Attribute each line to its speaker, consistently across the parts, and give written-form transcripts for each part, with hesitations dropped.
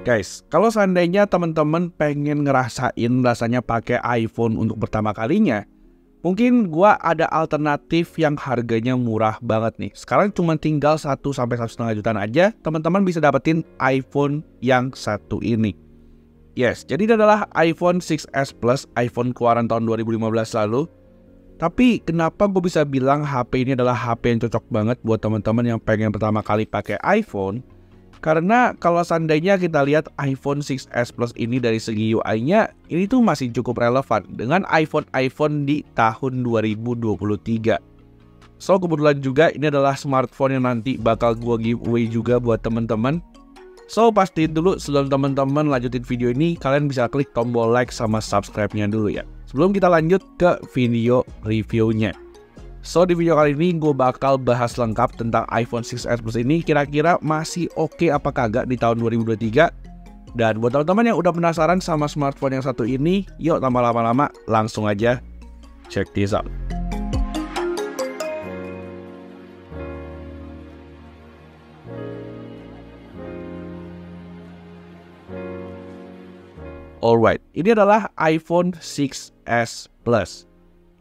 Speaker 1: Guys, kalau seandainya teman-teman pengen ngerasain rasanya pakai iPhone untuk pertama kalinya, mungkin gua ada alternatif yang harganya murah banget nih. Sekarang cuma tinggal 1 sampai 1,5 jutaan aja, teman-teman bisa dapetin iPhone yang satu ini. Yes, jadi ini adalah iPhone 6s Plus, iPhone keluaran tahun 2015 lalu. Tapi kenapa gue bisa bilang HP ini adalah HP yang cocok banget buat teman-teman yang pengen pertama kali pakai iPhone? Karena kalau seandainya kita lihat iPhone 6s Plus ini dari segi UI-nya, ini tuh masih cukup relevan dengan iPhone di tahun 2023. So, kebetulan juga ini adalah smartphone yang nanti bakal gua giveaway juga buat teman-teman. So, pastiin dulu sebelum teman-teman lanjutin video ini, kalian bisa klik tombol like sama subscribe-nya dulu ya. Sebelum kita lanjut ke video reviewnya. So, di video kali ini gue bakal bahas lengkap tentang iPhone 6s Plus ini kira-kira masih oke apa kagak di tahun 2023. Dan buat teman-teman yang udah penasaran sama smartphone yang satu ini, yuk tanpa lama-lama langsung aja check this out. Alright, ini adalah iPhone 6s Plus.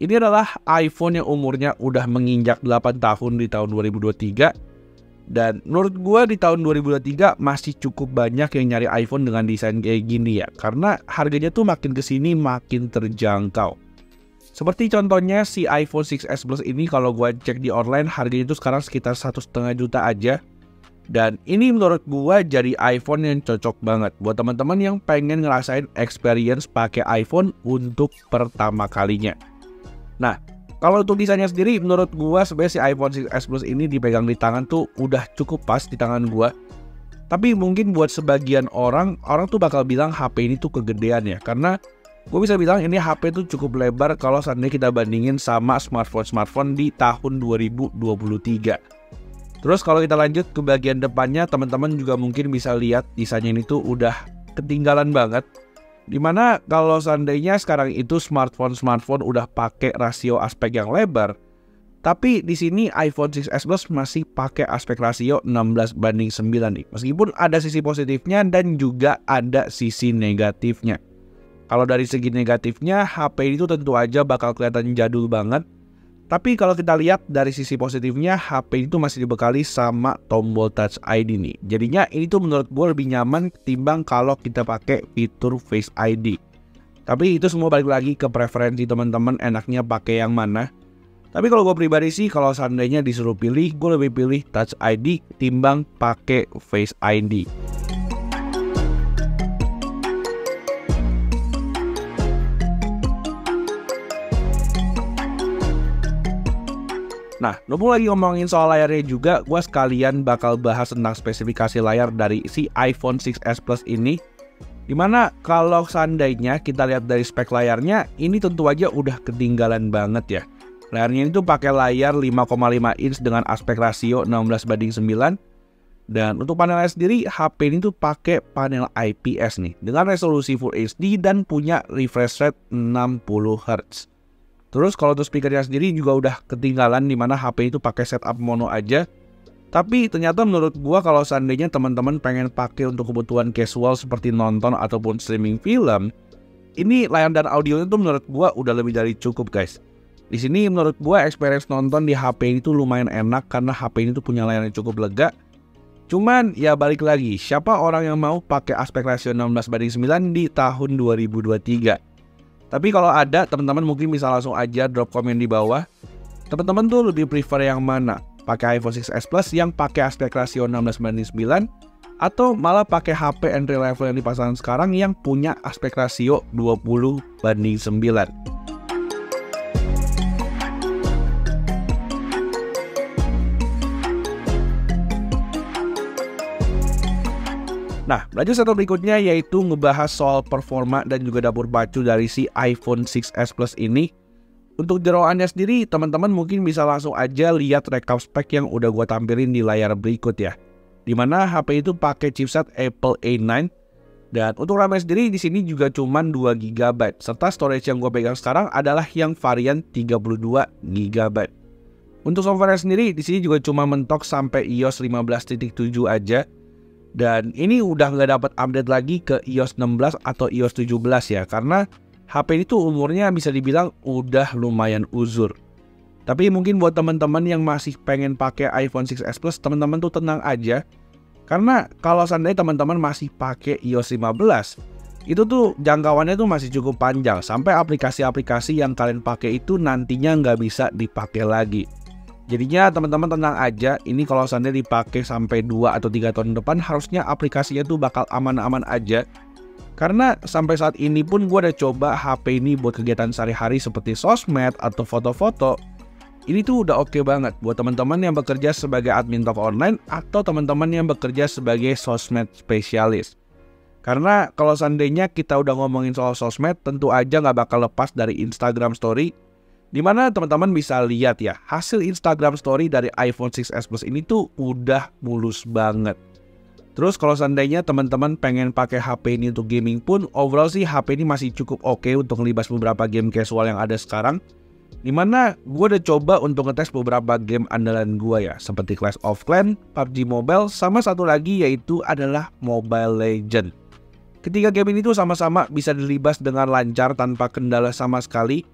Speaker 1: Ini adalah iPhone yang umurnya udah menginjak 8 tahun di tahun 2023. Dan menurut gua di tahun 2023 masih cukup banyak yang nyari iPhone dengan desain kayak gini ya. Karena harganya tuh makin kesini makin terjangkau. Seperti contohnya si iPhone 6s Plus ini kalau gua cek di online harganya itu sekarang sekitar 1,5 juta aja. Dan ini menurut gua jadi iPhone yang cocok banget buat teman-teman yang pengen ngerasain experience pakai iPhone untuk pertama kalinya. Nah, kalau untuk desainnya sendiri menurut gua sebenarnya si iPhone 6s Plus ini dipegang di tangan tuh udah cukup pas di tangan gua. Tapi mungkin buat sebagian orang tuh bakal bilang HP ini tuh kegedean ya. Karena gua bisa bilang ini HP tuh cukup lebar kalau seandainya kita bandingin sama smartphone di tahun 2023. Terus kalau kita lanjut ke bagian depannya, teman-teman juga mungkin bisa lihat desainnya ini tuh udah ketinggalan banget. Dimana kalau seandainya sekarang itu smartphone udah pakai rasio aspek yang lebar, tapi di sini iPhone 6s Plus masih pakai aspek rasio 16:9 nih. Meskipun ada sisi positifnya dan juga ada sisi negatifnya. Kalau dari segi negatifnya, HP itu tentu aja bakal kelihatan jadul banget. Tapi kalau kita lihat dari sisi positifnya, HP itu masih dibekali sama tombol Touch ID nih. Jadinya ini tuh menurut gue lebih nyaman ketimbang kalau kita pakai fitur Face ID. Tapi itu semua balik lagi ke preferensi teman-teman enaknya pakai yang mana. Tapi kalau gue pribadi sih, kalau seandainya disuruh pilih, gue lebih pilih Touch ID ketimbang pakai Face ID. Nah, mumpung lagi ngomongin soal layarnya juga, gue sekalian bakal bahas tentang spesifikasi layar dari si iPhone 6s Plus ini. Dimana kalau seandainya kita lihat dari spek layarnya, ini tentu aja udah ketinggalan banget ya. Layarnya ini tuh pakai layar 5,5 inch dengan aspek rasio 16:9. Dan untuk panelnya sendiri, HP ini tuh pakai panel IPS nih, dengan resolusi Full HD dan punya refresh rate 60 Hz. Terus kalau untuk speakernya sendiri juga udah ketinggalan dimana HP itu pakai setup mono aja. Tapi ternyata menurut gua kalau seandainya teman-teman pengen pakai untuk kebutuhan casual seperti nonton ataupun streaming film, ini layar dan audionya tuh menurut gua udah lebih dari cukup guys. Di sini menurut gua experience nonton di HP ini tuh lumayan enak karena HP ini tuh punya layar yang cukup lega. Cuman ya balik lagi, siapa orang yang mau pakai aspek rasio 16:9 di tahun 2023? Tapi kalau ada, teman-teman mungkin bisa langsung aja drop komen di bawah. Teman-teman tuh lebih prefer yang mana? Pakai iPhone 6s Plus yang pakai aspek rasio 16:9 atau malah pakai HP entry level yang dipasang sekarang yang punya aspek rasio 20:9? Nah, lanjut satu berikutnya yaitu ngebahas soal performa dan juga dapur pacu dari si iPhone 6s Plus ini. Untuk jeroannya sendiri, teman-teman mungkin bisa langsung aja lihat rekap spek yang udah gue tampilin di layar berikut ya. Dimana HP itu pakai chipset Apple A9 dan untuk RAM sendiri di sini juga cuman 2 GB serta storage yang gue pegang sekarang adalah yang varian 32 GB. Untuk software sendiri di sini juga cuma mentok sampai iOS 15.7 aja. Dan ini udah nggak dapat update lagi ke iOS 16 atau iOS 17 ya, karena HP ini tuh umurnya bisa dibilang udah lumayan uzur. Tapi mungkin buat teman-teman yang masih pengen pakai iPhone 6s Plus, teman-teman tuh tenang aja. Karena kalau seandainya teman-teman masih pakai iOS 15, itu tuh jangkauannya tuh masih cukup panjang, sampai aplikasi-aplikasi yang kalian pakai itu nantinya nggak bisa dipakai lagi. Jadinya teman-teman tenang aja, ini kalau seandainya dipakai sampai 2 atau 3 tahun depan, harusnya aplikasinya tuh bakal aman-aman aja. Karena sampai saat ini pun gue udah coba HP ini buat kegiatan sehari-hari seperti sosmed atau foto-foto. Ini tuh udah oke banget buat teman-teman yang bekerja sebagai admin toko online atau teman-teman yang bekerja sebagai sosmed spesialis. Karena kalau seandainya kita udah ngomongin soal sosmed, tentu aja nggak bakal lepas dari Instagram Story, dimana teman-teman bisa lihat ya, hasil Instagram Story dari iPhone 6s Plus ini tuh udah mulus banget. Terus kalau seandainya teman-teman pengen pakai HP ini untuk gaming pun, overall sih HP ini masih cukup oke untuk ngelibas beberapa game casual yang ada sekarang. Dimana gue udah coba untuk ngetes beberapa game andalan gue ya, seperti Clash of Clans, PUBG Mobile, sama satu lagi yaitu adalah Mobile Legends. Ketiga game ini tuh sama-sama bisa dilibas dengan lancar tanpa kendala sama sekali.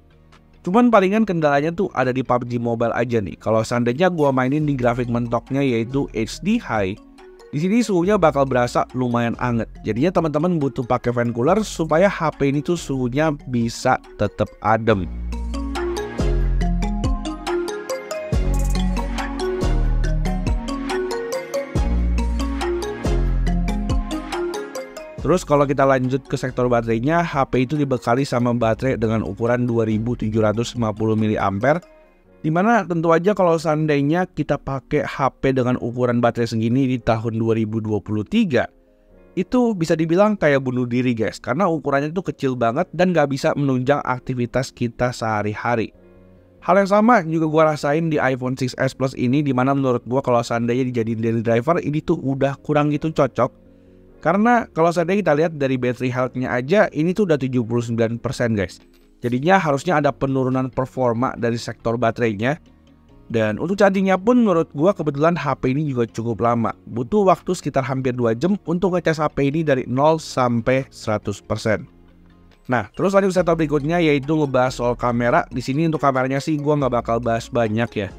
Speaker 1: Cuman palingan kendalanya tuh ada di PUBG Mobile aja nih. Kalau seandainya gua mainin di grafik mentoknya yaitu HD High, di sini suhunya bakal berasa lumayan anget. Jadinya teman-teman butuh pakai fan cooler supaya HP ini tuh suhunya bisa tetap adem. Terus kalau kita lanjut ke sektor baterainya, HP itu dibekali sama baterai dengan ukuran 2750 mAh. Dimana tentu aja kalau seandainya kita pakai HP dengan ukuran baterai segini di tahun 2023, itu bisa dibilang kayak bunuh diri guys. Karena ukurannya itu kecil banget dan gak bisa menunjang aktivitas kita sehari-hari. Hal yang sama juga gua rasain di iPhone 6s Plus ini, dimana menurut gua kalau seandainya dijadiin daily driver ini tuh udah kurang gitu cocok. Karena kalau seandainya kita lihat dari battery health-nya aja, ini tuh udah 79% guys. Jadinya harusnya ada penurunan performa dari sektor baterainya. Dan untuk chargingnya pun menurut gua kebetulan HP ini juga cukup lama. Butuh waktu sekitar hampir 2 jam untuk ngecas HP ini dari 0 sampai 100%. Nah, terus lanjut setup berikutnya yaitu ngebahas soal kamera. Di sini untuk kameranya sih gua nggak bakal bahas banyak ya.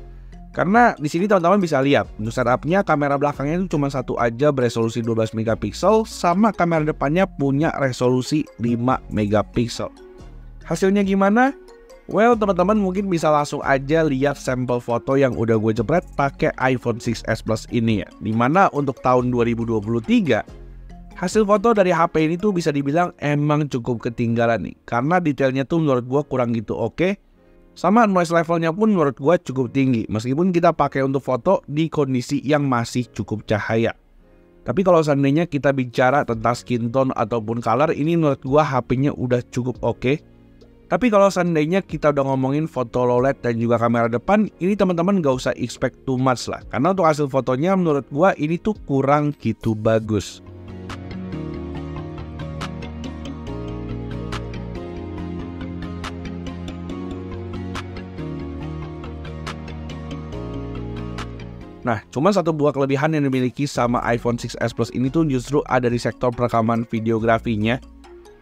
Speaker 1: Karena di sini teman-teman bisa lihat untuk setupnya, kamera belakangnya itu cuma satu aja beresolusi 12 megapiksel, sama kamera depannya punya resolusi 5 megapiksel. Hasilnya gimana? Well, teman-teman mungkin bisa langsung aja lihat sampel foto yang udah gue jepret pakai iPhone 6s Plus ini ya. Dimana untuk tahun 2023, hasil foto dari HP ini tuh bisa dibilang emang cukup ketinggalan nih. Karena detailnya tuh menurut gue kurang gitu oke. Sama noise levelnya pun menurut gue cukup tinggi, meskipun kita pakai untuk foto di kondisi yang masih cukup cahaya. Tapi kalau seandainya kita bicara tentang skin tone ataupun color, ini menurut gue HP-nya udah cukup oke. Tapi kalau seandainya kita udah ngomongin foto low light dan juga kamera depan, ini teman-teman gak usah expect too much lah. Karena untuk hasil fotonya menurut gue ini tuh kurang gitu bagus. Nah, cuma satu buah kelebihan yang dimiliki sama iPhone 6s Plus ini tuh justru ada di sektor perekaman videografinya.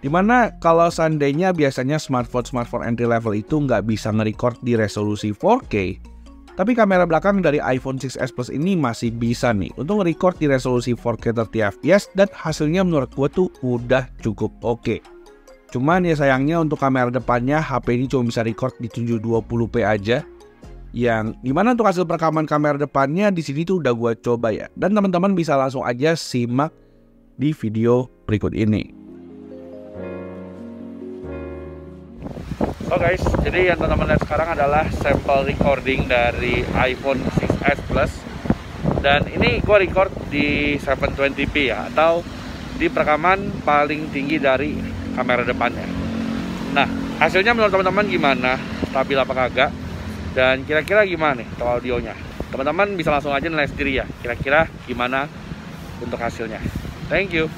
Speaker 1: Dimana kalau seandainya biasanya smartphone entry level itu nggak bisa nge-record di resolusi 4K, tapi kamera belakang dari iPhone 6s Plus ini masih bisa nih untuk nge-record di resolusi 4K 30fps dan hasilnya menurut gue tuh udah cukup oke. Cuman ya sayangnya untuk kamera depannya HP ini cuma bisa record di 720p aja. Yang dimana untuk hasil perekaman kamera depannya di sini tuh udah gue coba ya, dan teman-teman bisa langsung aja simak di video berikut ini. So guys, jadi yang teman-teman lihat sekarang adalah sampel recording dari iPhone 6s Plus, dan ini gue record di 720p ya, atau di perekaman paling tinggi dari kamera depannya. Nah, hasilnya menurut teman-teman gimana? Stabil apa kagak? Dan kira-kira gimana nih kalau audionya? Teman-teman bisa langsung aja nilai sendiri ya, kira-kira gimana untuk hasilnya. Thank you.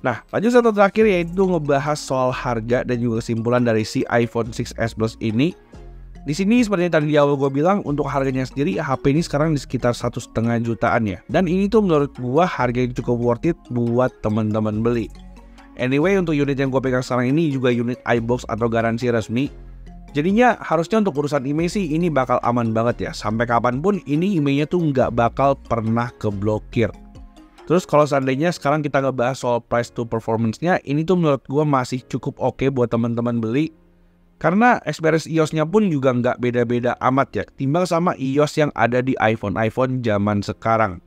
Speaker 1: Nah, lanjut satu terakhir yaitu ngebahas soal harga dan juga kesimpulan dari si iPhone 6s Plus ini. Di sini seperti tadi di awal gue bilang, untuk harganya sendiri HP ini sekarang di sekitar 1,5 jutaan ya. Dan ini tuh menurut gue harga yang cukup worth it buat teman-teman beli. Anyway, untuk unit yang gue pegang sekarang ini juga unit iBox atau garansi resmi. Jadinya harusnya untuk urusan email sih ini bakal aman banget ya. Sampai kapanpun ini emailnya tuh nggak bakal pernah keblokir. Terus kalau seandainya sekarang kita ngebahas soal price to performance-nya, ini tuh menurut gue masih cukup oke buat teman-teman beli. Karena experience iOS-nya pun juga nggak beda-beda amat ya, timbang sama iOS yang ada di iPhone zaman sekarang.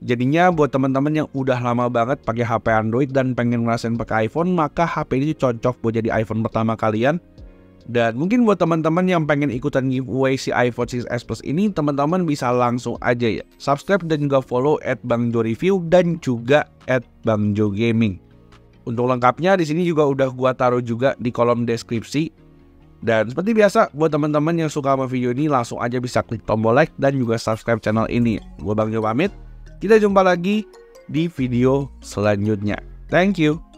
Speaker 1: Jadinya buat teman-teman yang udah lama banget pakai HP Android dan pengen ngerasain pakai iPhone, maka HP ini cocok buat jadi iPhone pertama kalian. Dan mungkin buat teman-teman yang pengen ikutan giveaway si iPhone 6s Plus ini, teman-teman bisa langsung aja ya subscribe dan juga follow @BangJoReview dan juga @BangJoGaming. Untuk lengkapnya di sini juga udah gua taruh juga di kolom deskripsi. Dan seperti biasa, buat teman-teman yang suka sama video ini, langsung aja bisa klik tombol like dan juga subscribe channel ini. Gue Bang Jo pamit, kita jumpa lagi di video selanjutnya. Thank you.